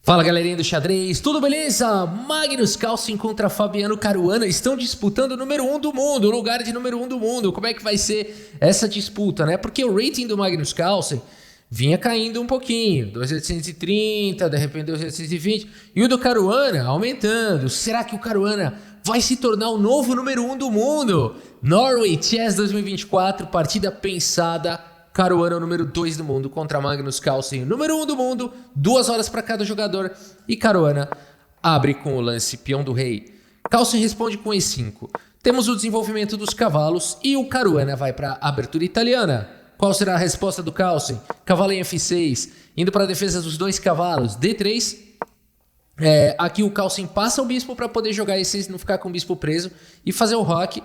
Fala galerinha do xadrez, tudo beleza? Magnus Carlsen contra Fabiano Caruana estão disputando o número 1 do mundo, o lugar de número 1 do mundo. Como é que vai ser essa disputa, né? Porque o rating do Magnus Carlsen vinha caindo um pouquinho, 2.830, de repente 2.820, e o do Caruana aumentando. Será que o Caruana vai se tornar o novo número 1 do mundo? Norway Chess 2024, partida pensada. Caruana, o número 2 do mundo, contra Magnus Carlsen, o número 1 do mundo, 2 horas para cada jogador. E Caruana abre com o lance peão do rei. Carlsen responde com E5. Temos o desenvolvimento dos cavalos e o Caruana vai para a abertura italiana. Qual será a resposta do Carlsen? Cavalo em F6, indo para a defesa dos dois cavalos. D3. Aqui o Carlsen passa o bispo para poder jogar E6, não ficar com o bispo preso. E fazer o roque.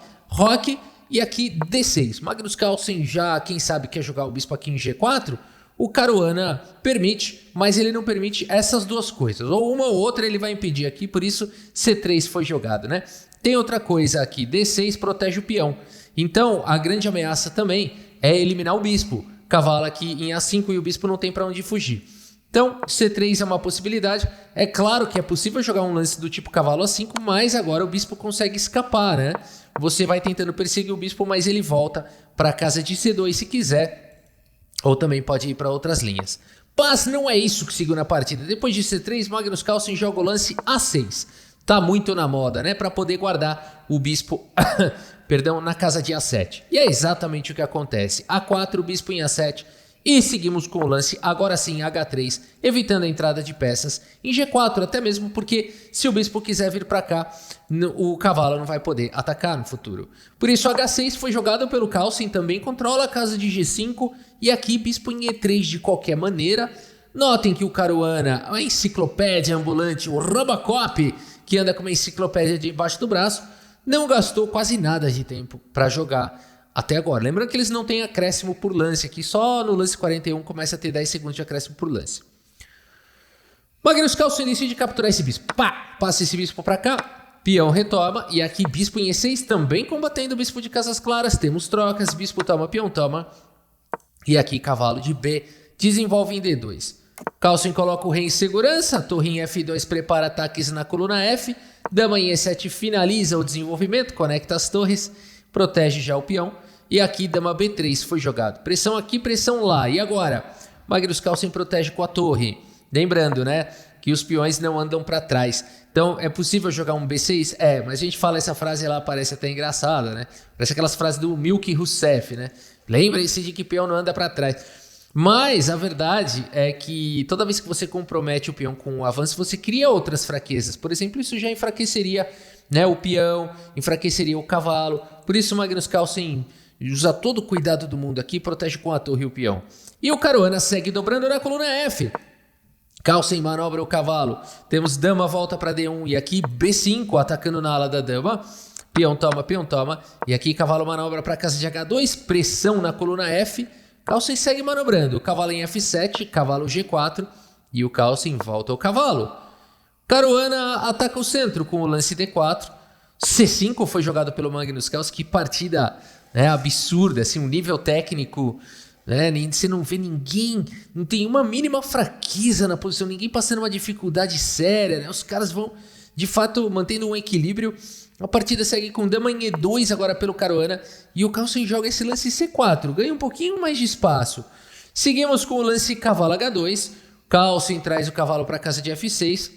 E aqui D6. Magnus Carlsen já, quem sabe, quer jogar o bispo aqui em G4. O Caruana permite, mas ele não permite essas duas coisas. Ou uma ou outra ele vai impedir aqui, por isso C3 foi jogado, né? Tem outra coisa aqui, D6 protege o peão. Então, a grande ameaça também é eliminar o bispo. Cavalo aqui em A5 e o bispo não tem para onde fugir. Então, C3 é uma possibilidade. É claro que é possível jogar um lance do tipo cavalo A5, mas agora o bispo consegue escapar, né? Você vai tentando perseguir o bispo, mas ele volta para a casa de C2 se quiser. Ou também pode ir para outras linhas. Mas não é isso que seguiu na partida. Depois de C3, Magnus Carlsen joga o lance A6. Tá muito na moda, né? Para poder guardar o bispo perdão, na casa de A7. E é exatamente o que acontece. A4, o bispo em A7. E seguimos com o lance, agora sim, H3, evitando a entrada de peças em G4, até mesmo porque se o bispo quiser vir para cá, o cavalo não vai poder atacar no futuro. Por isso, H6 foi jogado pelo Carlsen, também controla a casa de G5, e aqui bispo em E3 de qualquer maneira. Notem que o Caruana, a enciclopédia ambulante, o Robocop, que anda com uma enciclopédia debaixo do braço, não gastou quase nada de tempo para jogar até agora. Lembrando que eles não têm acréscimo por lance aqui. Só no lance 41 começa a ter 10 segundos de acréscimo por lance. Magnus Carlsen decide capturar esse bispo. Passa esse bispo para cá. Peão retoma. E aqui bispo em E6 também combatendo o bispo de casas claras. Temos trocas. Bispo toma, peão toma. E aqui cavalo de B desenvolve em D2. Carlsen coloca o rei em segurança. Torre em F2 prepara ataques na coluna F. Dama em E7 finaliza o desenvolvimento. Conecta as torres. Protege já o peão. E aqui dama B3 foi jogado. Pressão aqui, pressão lá. E agora? Magnus Carlsen protege com a torre. Lembrando, né? Que os peões não andam para trás. Então, é possível jogar um B6? Mas a gente fala essa frase lá, parece até engraçada, né? Parece aquelas frases do Milk Rousseff, né? Lembre-se de que peão não anda para trás. Mas a verdade é que toda vez que você compromete o peão com o avanço, você cria outras fraquezas. Por exemplo, isso já enfraqueceria, né, o peão, enfraqueceria o cavalo. Por isso o Magnus Carlsen usa todo o cuidado do mundo aqui, protege com a torre e o peão. E o Caruana segue dobrando na coluna F. Carlsen manobra o cavalo. Temos dama volta para D1 e aqui B5 atacando na ala da dama. Peão toma. E aqui cavalo manobra para casa de H2. Pressão na coluna F. Carlsen segue manobrando. Cavalo em F7, cavalo G4 e o Carlsen volta ao cavalo. Caruana ataca o centro com o lance D4. C5 foi jogado pelo Magnus Carlsen. Que partida, né, absurda, assim, um nível técnico, né, você não vê ninguém, não tem uma mínima fraqueza na posição, ninguém passando uma dificuldade séria, né? Os caras vão, de fato, mantendo um equilíbrio. A partida segue com dama em E2 agora pelo Caruana e o Carlsen joga esse lance C4, ganha um pouquinho mais de espaço. Seguimos com o lance cavalo H2, Carlsen traz o cavalo para a casa de F6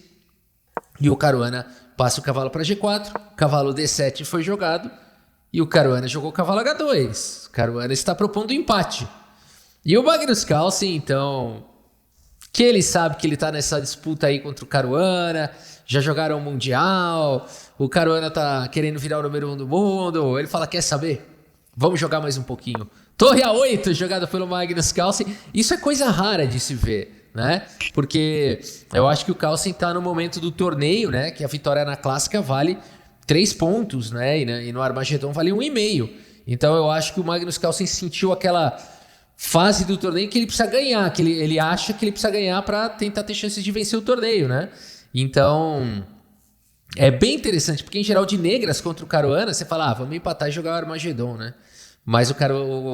e o Caruana passa o cavalo para G4, cavalo D7 foi jogado e o Caruana jogou o cavalo H2. O Caruana está propondo empate. E o Magnus Carlsen, então, que ele sabe que ele está nessa disputa aí contra o Caruana, já jogaram o Mundial, o Caruana tá querendo virar o número 1 do mundo, ele fala, quer saber? Vamos jogar mais um pouquinho. Torre A8 jogada pelo Magnus Carlsen, isso é coisa rara de se ver, né? Porque eu acho que o Carlsen tá no momento do torneio, né? Que a vitória na clássica vale 3 pontos, né? E no Armagedon vale 1,5. Então eu acho que o Magnus Carlsen sentiu aquela fase do torneio que ele precisa ganhar, que ele acha que ele precisa ganhar para tentar ter chances de vencer o torneio, né? Então, é bem interessante, porque em geral de negras contra o Caruana, você fala, vamos empatar e jogar o Armagedon, né? Mas o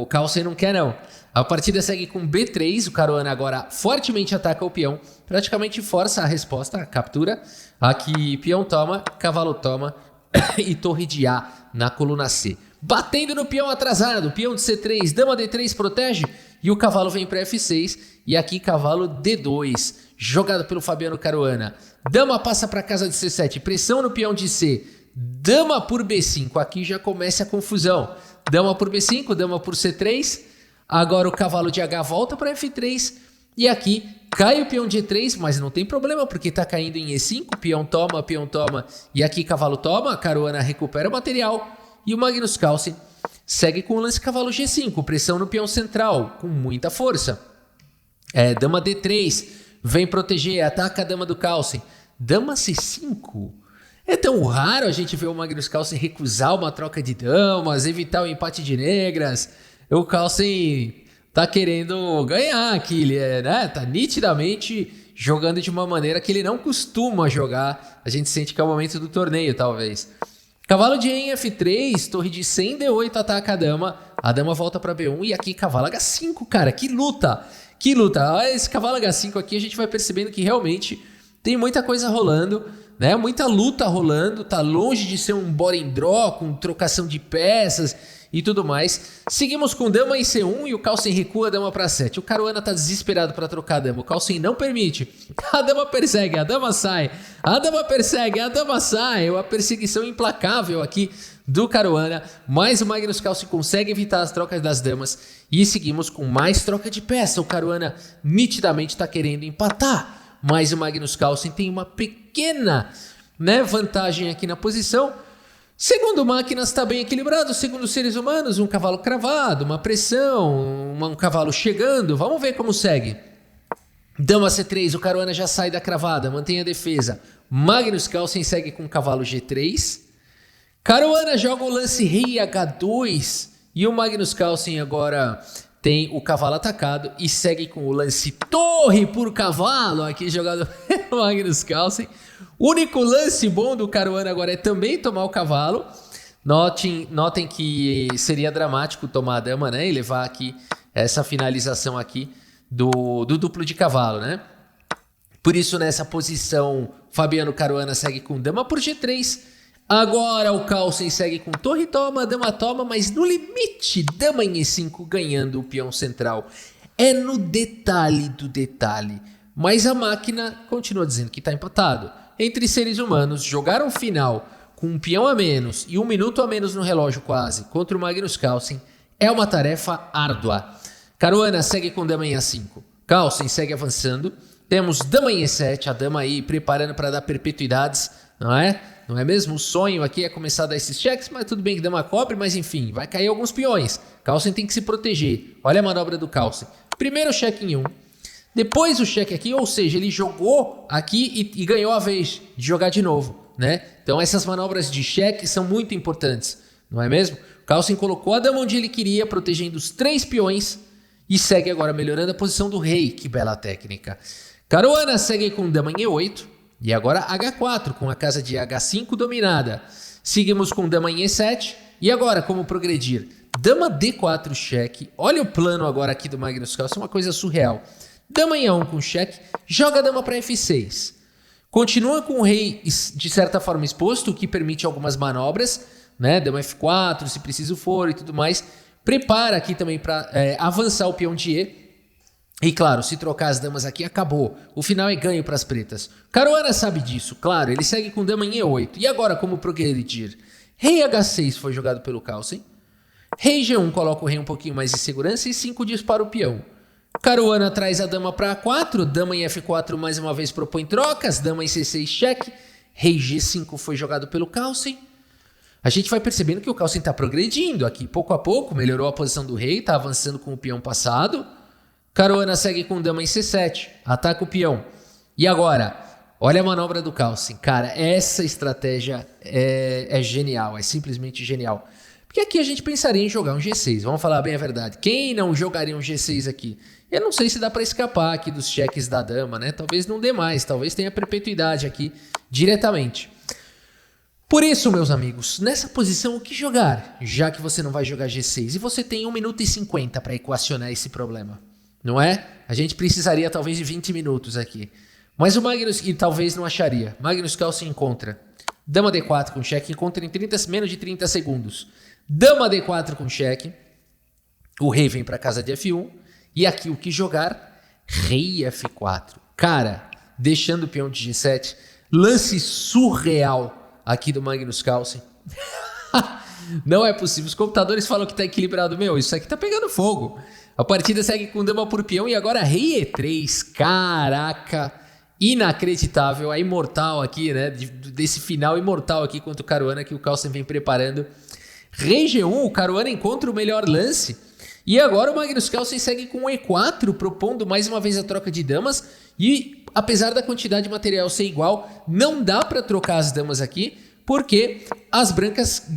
Carlsen não quer não. A partida segue com B3, o Caruana agora fortemente ataca o peão, praticamente força a resposta, a captura. Aqui peão toma, cavalo toma e torre de A na coluna C. Batendo no peão atrasado, peão de C3, dama D3 protege e o cavalo vem para F6 e aqui cavalo D2, jogado pelo Fabiano Caruana. Dama passa para casa de C7, pressão no peão de C, dama por B5, aqui já começa a confusão. Dama por B5, dama por C3, agora o cavalo de H volta para F3 e aqui cai o peão de E3, mas não tem problema porque está caindo em E5, peão toma e aqui cavalo toma, a Caruana recupera o material. E o Magnus Carlsen segue com o lance cavalo G5, pressão no peão central, com muita força. Dama D3, vem proteger, ataca a dama do Carlsen. Dama C5. É tão raro a gente ver o Magnus Carlsen recusar uma troca de damas, evitar o empate de negras. O Carlsen tá querendo ganhar aqui, ele tá nitidamente jogando de uma maneira que ele não costuma jogar. A gente sente que é o momento do torneio, talvez. Cavalo de E em F3, torre de C em D8, ataca a dama volta para B1 e aqui cavalo H5, cara, que luta, esse cavalo H5 aqui a gente vai percebendo que realmente tem muita coisa rolando, né, muita luta rolando, tá longe de ser um bora draw com trocação de peças e tudo mais. Seguimos com dama em C1 e o Carlsen recua a dama para 7. O Caruana tá desesperado para trocar a dama. O Carlsen não permite. A dama persegue, a dama sai. A dama persegue, a dama sai. Uma perseguição implacável aqui do Caruana. Mas o Magnus Carlsen consegue evitar as trocas das damas. E seguimos com mais troca de peça. O Caruana nitidamente está querendo empatar. Mas o Magnus Carlsen tem uma pequena, vantagem aqui na posição. Segundo máquinas está bem equilibrado, segundo seres humanos, um cavalo cravado, uma pressão, um cavalo chegando, vamos ver como segue. Dama C3, o Caruana já sai da cravada, mantém a defesa. Magnus Carlsen segue com o cavalo G3. Caruana joga o lance rei H2 e o Magnus Carlsen agora tem o cavalo atacado e segue com o lance torre por cavalo, aqui jogado pelo Magnus Carlsen. O único lance bom do Caruana agora é também tomar o cavalo. Notem que seria dramático tomar a dama, né? E levar aqui essa finalização aqui do duplo de cavalo, né? Por isso, nessa posição, Fabiano Caruana segue com dama por G3. Agora o Carlsen segue com torre toma, dama toma, mas no limite, dama em E5 ganhando o peão central. É no detalhe do detalhe. Mas a máquina continua dizendo que está empatado. Entre seres humanos, jogar um final com um peão a menos e 1 minuto a menos no relógio quase contra o Magnus Carlsen é uma tarefa árdua. Caruana segue com dama em A5. Carlsen segue avançando. Temos dama em E7, a dama aí preparando para dar perpetuidades, não é? Não é mesmo? O sonho aqui é começar a dar esses cheques, mas tudo bem que dama cobre, mas enfim, vai cair alguns peões. Carlsen tem que se proteger. Olha a manobra do Carlsen. Primeiro cheque em 1. Depois o cheque aqui, ou seja, ele jogou aqui e ganhou a vez de jogar de novo, né? Então essas manobras de cheque são muito importantes, não é mesmo? O Carlsen colocou a dama onde ele queria, protegendo os 3 peões e segue agora melhorando a posição do rei. Que bela técnica. Caruana segue com dama em E8 e agora H4 com a casa de H5 dominada. Seguimos com dama em E7 e agora como progredir? Dama D4 cheque. Olha o plano agora aqui do Magnus Carlsen, uma coisa surreal. Dama em A1 com cheque, joga a dama para F6. Continua com o rei de certa forma exposto, o que permite algumas manobras, né? Dama F4, se preciso for e tudo mais. Prepara aqui também para avançar o peão de E. E claro, se trocar as damas aqui, acabou. O final é ganho para as pretas. Caruana sabe disso, claro, ele segue com dama em E8. E agora como progredir? Rei H6 foi jogado pelo Carlsen. Rei G1 coloca o rei um pouquinho mais de segurança e 5 dispara o peão. Caruana traz a dama para A4, dama em F4 mais uma vez propõe trocas, dama em C6 cheque, rei G5 foi jogado pelo Carlsen. A gente vai percebendo que o Carlsen está progredindo aqui, pouco a pouco, melhorou a posição do rei, está avançando com o peão passado. Caruana segue com dama em C7, ataca o peão. E agora, olha a manobra do Carlsen. Cara, essa estratégia é genial, é simplesmente genial. Porque aqui a gente pensaria em jogar um G6, vamos falar bem a verdade. Quem não jogaria um G6 aqui? Eu não sei se dá para escapar aqui dos cheques da dama, né? Talvez não dê mais, talvez tenha perpetuidade aqui diretamente. Por isso, meus amigos, nessa posição o que jogar? Já que você não vai jogar G6 e você tem 1 minuto e 50 para equacionar esse problema, não é? A gente precisaria talvez de 20 minutos aqui. Mas o Magnus, e talvez não acharia, Magnus Carlsen encontra Dama D4 com cheque, encontra em menos de 30 segundos. Dama D4 com cheque, o rei vem para casa de F1, e aqui o que jogar? Rei F4. Cara, deixando o peão de G7, lance surreal aqui do Magnus Carlsen. Não é possível, os computadores falam que tá equilibrado, isso aqui tá pegando fogo. A partida segue com dama por peão e agora rei E3, caraca, inacreditável, a imortal aqui, né, desse final imortal aqui contra o Caruana que o Carlsen vem preparando. Rei G1, o Caruana encontra o melhor lance e agora o Magnus Carlsen segue com E4, propondo mais uma vez a troca de damas e apesar da quantidade de material ser igual, não dá para trocar as damas aqui porque as brancas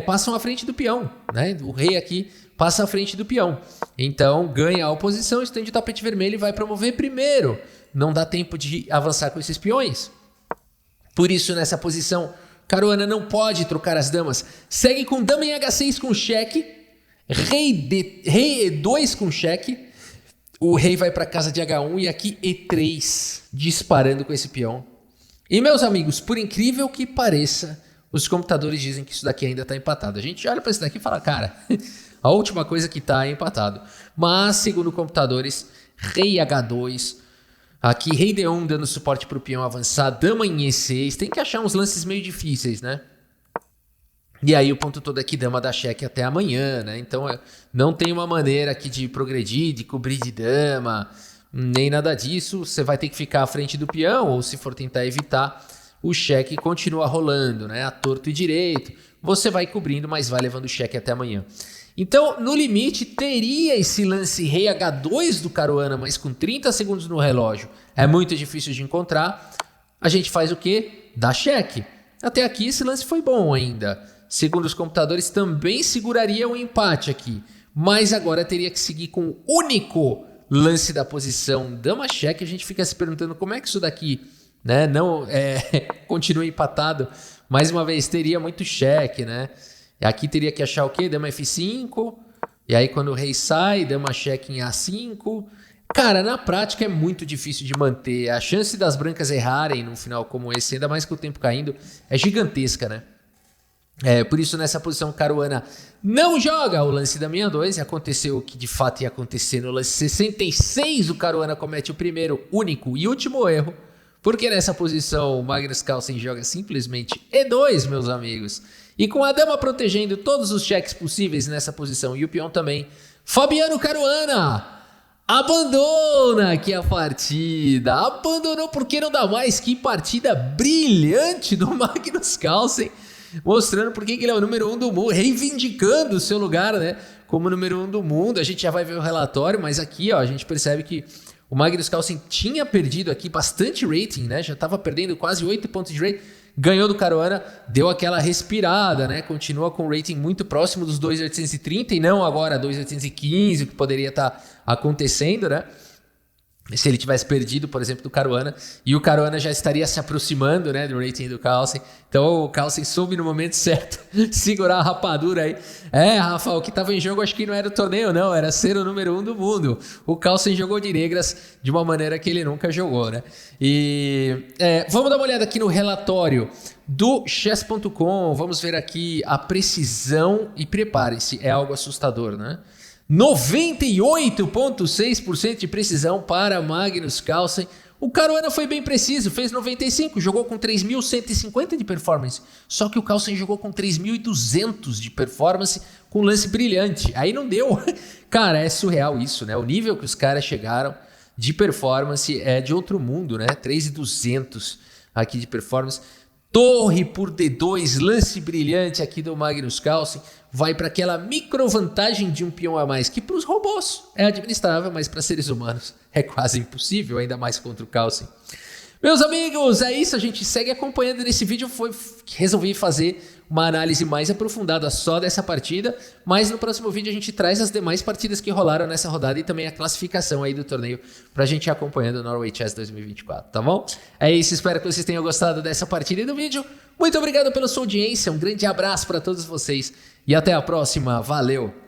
passam à frente do peão, né? O rei aqui passa à frente do peão. Então ganha a oposição, estende o tapete vermelho e vai promover primeiro. Não dá tempo de avançar com esses peões. Por isso, nessa posição, Caruana não pode trocar as damas. Segue com dama em H6 com cheque. Rei E2 com cheque. O rei vai para casa de H1 e aqui E3, disparando com esse peão. E, meus amigos, por incrível que pareça, os computadores dizem que isso daqui ainda está empatado. A gente olha para isso daqui e fala, cara, a última coisa que está é empatado. Mas, segundo computadores, rei H2, aqui rei D1 dando suporte para o peão avançar, dama em E6, tem que achar uns lances meio difíceis, né? E aí o ponto todo é que dama dá cheque até amanhã, né? Então não tem uma maneira aqui de progredir, de cobrir de dama, nem nada disso. Você vai ter que ficar à frente do peão, ou se for tentar evitar, o cheque continua rolando, né? A torto e direito. Você vai cobrindo, mas vai levando o cheque até amanhã. Então, no limite, teria esse lance rei H2 do Caruana, mas com 30 segundos no relógio é muito difícil de encontrar. A gente faz o quê? Dá cheque. Até aqui esse lance foi bom ainda. Segundo os computadores, também seguraria um empate aqui. Mas agora teria que seguir com o único lance da posição dama cheque. A gente fica se perguntando como é que isso daqui, né, não continua empatado. Mais uma vez, teria muito cheque, né? Aqui teria que achar o quê? Dama F5. E aí quando o rei sai, dama cheque em A5. Cara, na prática é muito difícil de manter. A chance das brancas errarem num final como esse, ainda mais com o tempo caindo, é gigantesca, né? Por isso nessa posição Caruana não joga o lance da minha 2 e aconteceu o que de fato ia acontecer no lance 66. O Caruana comete o primeiro, único e último erro, porque nessa posição o Magnus Carlsen joga simplesmente E2, meus amigos. E com a dama protegendo todos os cheques possíveis nessa posição e o peão também, Fabiano Caruana abandona aqui a partida. Abandonou porque não dá mais. Que partida brilhante do Magnus Carlsen, mostrando por que ele é o número 1 do mundo, reivindicando o seu lugar, né, como número 1 do mundo. A gente já vai ver o relatório, mas aqui ó, a gente percebe que o Magnus Carlsen tinha perdido aqui bastante rating, né, já estava perdendo quase 8 pontos de rating. Ganhou do Caruana, deu aquela respirada, né? Continua com o rating muito próximo dos 2.830 e não agora 2.815, que poderia estar acontecendo, né? Se ele tivesse perdido, por exemplo, do Caruana, e o Caruana já estaria se aproximando, né, do rating do Carlsen. Então o Carlsen soube no momento certo segurar a rapadura aí. Rafa, o que estava em jogo acho que não era o torneio, não, era ser o número 1 do mundo. O Carlsen jogou de negras de uma maneira que ele nunca jogou, né? E vamos dar uma olhada aqui no relatório do chess.com. Vamos ver aqui a precisão e preparem-se, é algo assustador, né? 98,6% de precisão para Magnus Carlsen. O Caruana foi bem preciso, fez 95, jogou com 3.150 de performance. Só que o Carlsen jogou com 3.200 de performance com lance brilhante. Aí não deu. Cara, é surreal isso, né? O nível que os caras chegaram de performance é de outro mundo, né? 3.200 aqui de performance. Torre por D2, lance brilhante aqui do Magnus Carlsen. Vai para aquela micro vantagem de um peão a mais, que para os robôs é administrável, mas para seres humanos é quase impossível, ainda mais contra o Carlsen. Meus amigos, é isso, a gente segue acompanhando. Nesse vídeo resolvi fazer uma análise mais aprofundada só dessa partida, mas no próximo vídeo a gente traz as demais partidas que rolaram nessa rodada e também a classificação aí do torneio pra gente ir acompanhando o Norway Chess 2024, tá bom? É isso, espero que vocês tenham gostado dessa partida e do vídeo. Muito obrigado pela sua audiência, um grande abraço pra todos vocês e até a próxima, valeu!